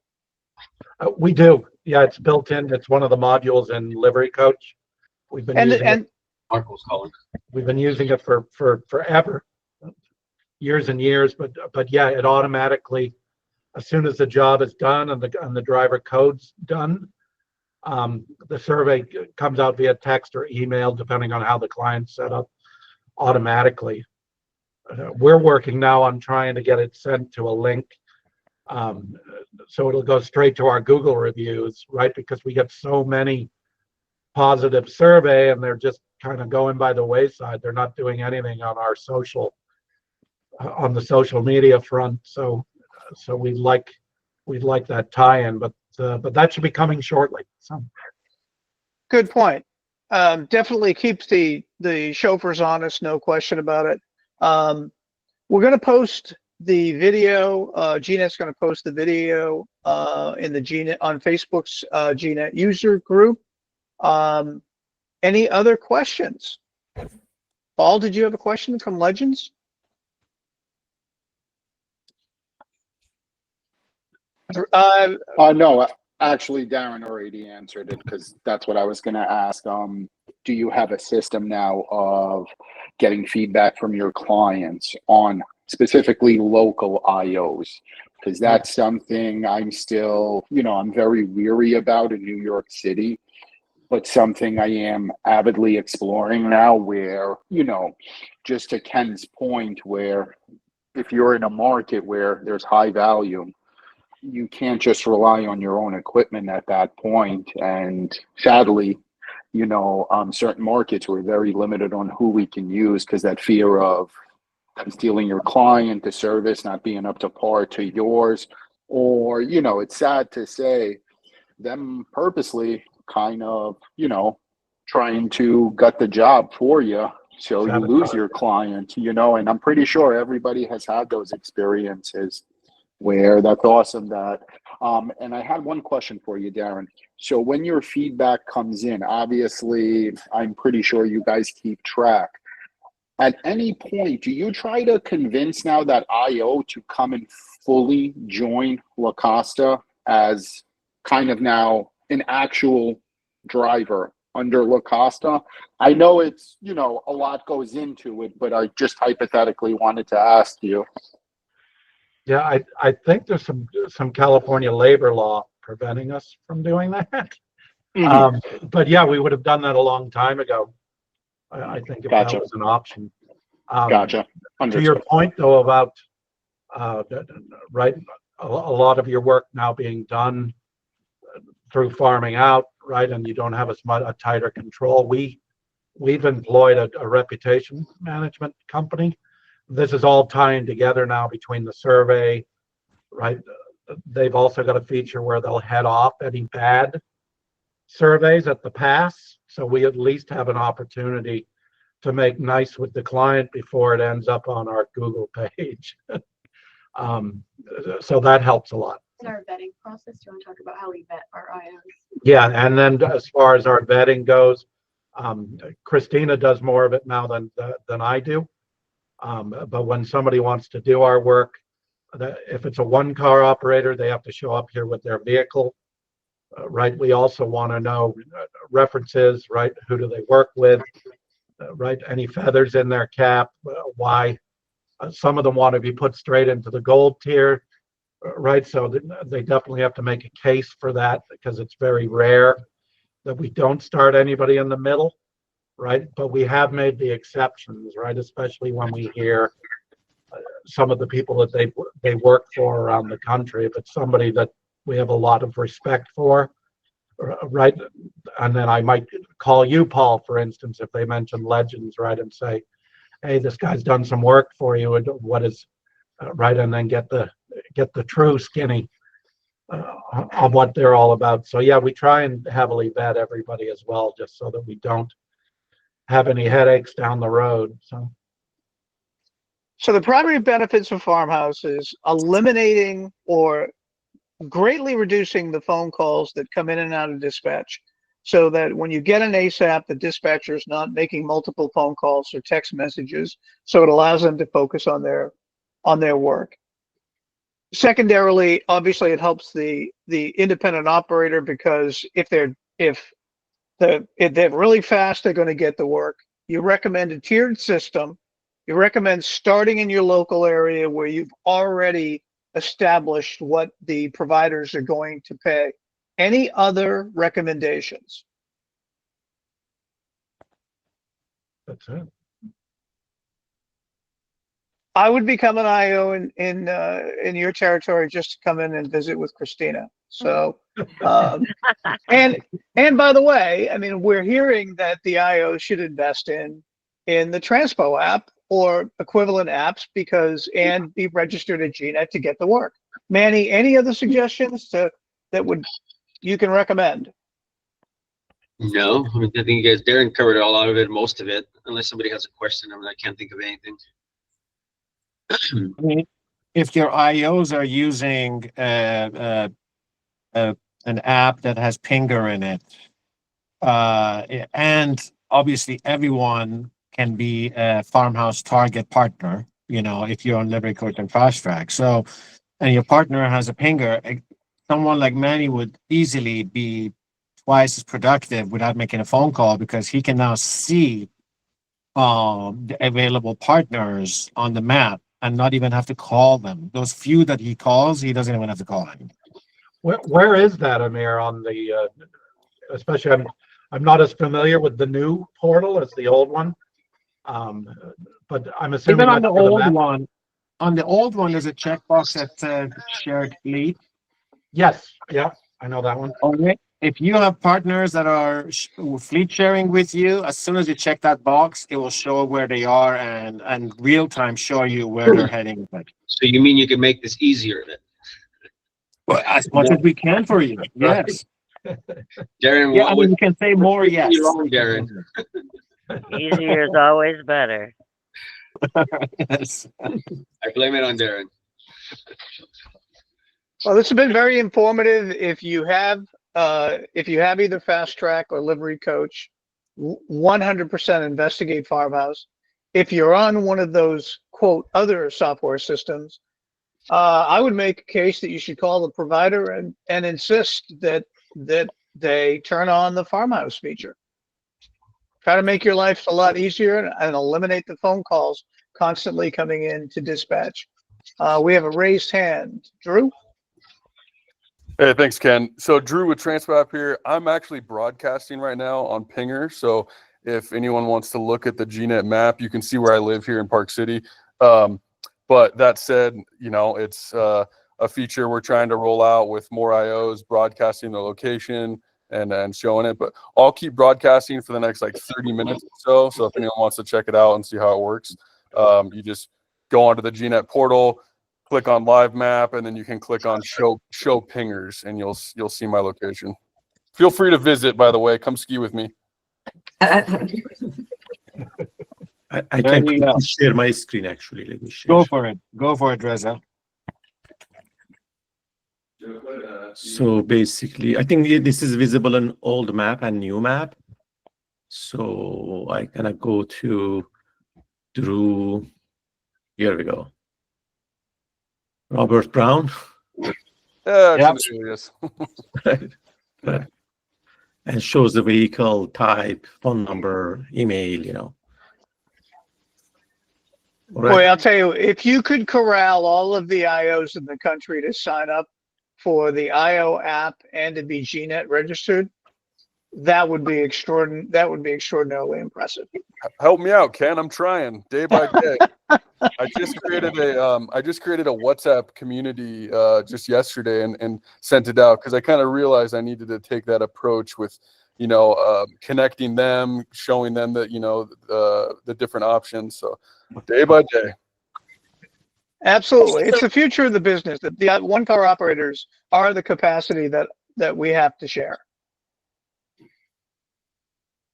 We do. Yeah, it's built in. It's one of the modules in Livery Coach. We've been using it. Marco's calling. We've been using it for forever, years and years. But yeah, it automatically, as soon as the job is done and the driver code's done, the survey comes out via text or email, depending on how the client's set up, automatically. We're working now on trying to get it sent to a link, so it'll go straight to our Google reviews, right? Because we get so many positive survey, and they're just kind of going by the wayside. They're not doing anything on our on the social media front. So we'd like that tie-in, but that should be coming shortly. So. Good point. Definitely keeps the chauffeurs honest, no question about it. We're going to post the video. GNet's going to post the video in the GNet on Facebook's GNet user group. Any other questions? Paul, did you have a question from Legends? No, actually, Darren already answered it because that's what I was going to ask. Do you have a system now of getting feedback from your clients on specifically local IOs? Because that's something I'm still, I'm very weary about in New York City, but something I am avidly exploring now where, just to Ken's point, where if you're in a market where there's high value, you can't just rely on your own equipment at that point. And sadly, certain markets we're very limited on who we can use because that fear of them stealing your client, the service not being up to par to yours, or, it's sad to say, them purposely kind of, trying to gut the job for you. So you lose your client, and I'm pretty sure everybody has had those experiences where that's awesome that, and I had one question for you, Darren. So when your feedback comes in, obviously, I'm pretty sure you guys keep track. At any point, do you try to convince now that IO to come and fully join Lacosta as kind of now an actual driver under Lacosta? I know it's, a lot goes into it, but I just hypothetically wanted to ask you. Yeah, I think there's some California labor law preventing us from doing that. Mm-hmm. But yeah, we would have done that a long time ago. I think if Gotcha. that was an option. Gotcha. To your point though about right, a lot of your work now being done through farming out, right, and you don't have as much a tighter control. We've employed a reputation management company. This is all tying together now between the survey, right? They've also got a feature where they'll head off any bad surveys at the pass. So we at least have an opportunity to make nice with the client before it ends up on our Google page. So that helps a lot. Our vetting process. Do you want to talk about how we vet our IOs? Yeah, and then as far as our vetting goes, Christina does more of it now than I do. But when somebody wants to do our work, if it's a one-car operator, they have to show up here with their vehicle, right? We also want to know references, right? Who do they work with, right? Any feathers in their cap, why? Some of them want to be put straight into the gold tier, right? So they definitely have to make a case for that because it's very rare that we don't start anybody in the middle, right? But we have made the exceptions, right? Especially when we hear some of the people that they work for around the country. If it's somebody that we have a lot of respect for, right? And then I might call you, Paul, for instance, if they mention Legends, right? And say, hey, this guy's done some work for you. And what is right? And then get the true skinny of what they're all about. So yeah, we try and heavily vet everybody as well, just so that we don't have any headaches down the road. So the primary benefits of Farmhouse is eliminating or greatly reducing the phone calls that come in and out of dispatch, so that when you get an ASAP, the dispatcher is not making multiple phone calls or text messages. So it allows them to focus on their work. Secondarily, obviously, it helps the independent operator, because if they're really fast, they're going to get the work. You recommend a tiered system. You recommend starting in your local area where you've already established what the providers are going to pay. Any other recommendations? That's it. I would become an IO in your territory just to come in and visit with Christina. So, and by the way, I mean, we're hearing that the IO should invest in the Transpo app or equivalent apps and be registered at GNet to get the work. Manny, any other suggestions that you can recommend? No, I mean, I think you guys, Darren covered all out of it, most of it, unless somebody has a question. I mean, I can't think of anything. I mean, if your IOs are using an app that has Pinger in it, and obviously everyone can be a Farmhouse target partner, you know, if you're on Livery Coach and Fast Track. So, and your partner has a Pinger, someone like Manny would easily be twice as productive without making a phone call, because he can now see the available partners on the map and not even have to call them. Those few that he calls, he doesn't even have to call them. Where is that, Amir, on the, especially I'm not as familiar with the new portal as the old one. But I'm assuming Even on the that's for old map. one, there's a checkbox that says shared fleet. Yes, yeah, I know that one. Okay. If you have partners that are fleet sharing with you, as soon as you check that box, it will show where they are and real time show you where they're heading. So you mean you can make this easier then? Well, as much as we can for you. Yes. Darren, Yeah, I mean, you can say more. Yes. Wrong, Darren. Easier is always better. Yes. I blame it on Darren. Well, this has been very informative. If you have either Fast Track or Livery Coach, 100% investigate Farmhouse. If you're on one of those quote other software systems, I would make a case that you should call the provider and insist that they turn on the Farmhouse feature. Try to make your life a lot easier and eliminate the phone calls constantly coming in to dispatch. We have a raised hand. Drew? Hey, thanks, Ken. So Drew with Transpo App here. I'm actually broadcasting right now on Pinger. So if anyone wants to look at the GNet map, you can see where I live here in Park City. But that said, you know, it's a feature we're trying to roll out with more IOs broadcasting the location and showing it. But I'll keep broadcasting for the next like 30 minutes or so. So if anyone wants to check it out and see how it works, you just go onto the GNet portal, click on live map, and then you can click on show pingers, and you'll see my location. Feel free to visit, by the way. Come ski with me. I can share my screen actually. Let me share. Go for it, Reza. So basically, I think this is visible in old map and new map. So I gonna go to Drew. Here we go. Robert Brown. Yeah, Yep. it's an alias. Right. And shows the vehicle type, phone number, email, you know. Boy, I'll tell you, if you could corral all of the IOs in the country to sign up for the IO app and to be GNet registered, that would be extraordinary. That would be extraordinarily impressive. Help me out, Ken. I'm trying day by day. I just created a WhatsApp community just yesterday and sent it out because I kind of realized I needed to take that approach with, connecting them, showing them that, the different options. So day by day. Absolutely. It's the future of the business. That the one car operators are the capacity that we have to share.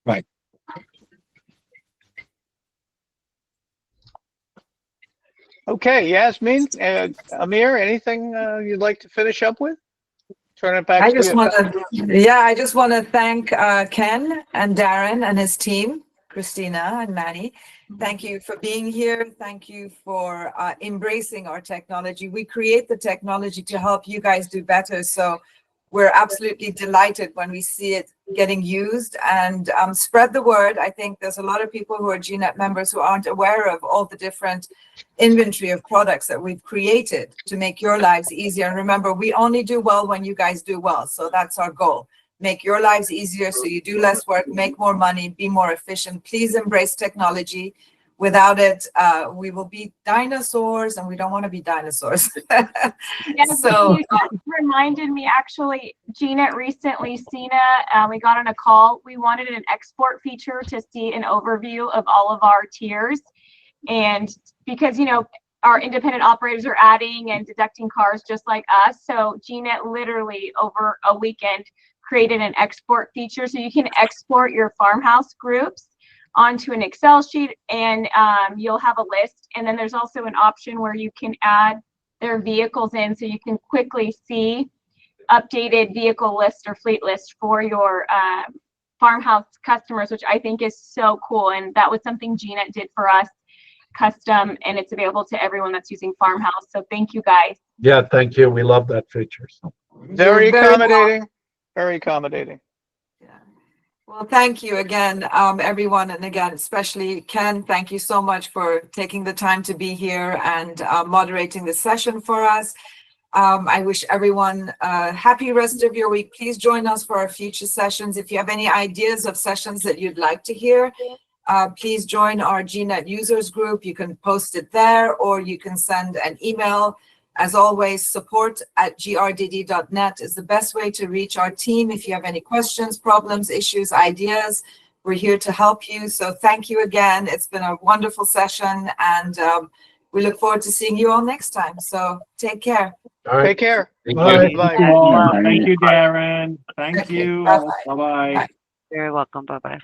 Right. Okay, Yasmin, Amir, anything you'd like to finish up with? Turn it back I to just you. want to thank Ken and Darren and his team, Christina and Manny. Thank you for being here. Thank you for embracing our technology. We create the technology to help you guys do better. So we're absolutely delighted when we see it getting used, and spread the word. I think there's a lot of people who are GNet members who aren't aware of all the different inventory of products that we've created to make your lives easier. And remember, we only do well when you guys do well. So that's our goal. Make your lives easier so you do less work, make more money, be more efficient. Please embrace technology. Without it, we will be dinosaurs, and we don't want to be dinosaurs. Yes, So you just reminded me, actually, GNet recently, Sina, we got on a call. We wanted an export feature to see an overview of all of our tiers. And because, our independent operators are adding and deducting cars just like us. So GNet literally over a weekend created an export feature. So you can export your farmhouse groups onto an Excel sheet, and you'll have a list. And then there's also an option where you can add their vehicles in, so you can quickly see updated vehicle list or fleet list for your farmhouse customers, which I think is so cool. And that was something GNet did for us, custom, and it's available to everyone that's using Farmhouse. So thank you guys. Yeah, thank you. We love that feature. So. Very You're very accommodating. Very accommodating. Well, thank you again, everyone. And again, especially Ken, thank you so much for taking the time to be here and moderating the session for us. I wish everyone a happy rest of your week. Please join us for our future sessions. If you have any ideas of sessions that you'd like to hear, please join our GNet users group. You can post it there, or you can send an email. As always, support@grdd.net is the best way to reach our team. If you have any questions, problems, issues, ideas, we're here to help you. So thank you again. It's been a wonderful session, and we look forward to seeing you all next time. So take care. All right. Take care. Thank Bye. you. Bye. Thank you, Darren. Thank Okay, you. bye-bye. Bye-bye. Bye. You're welcome. Bye-bye.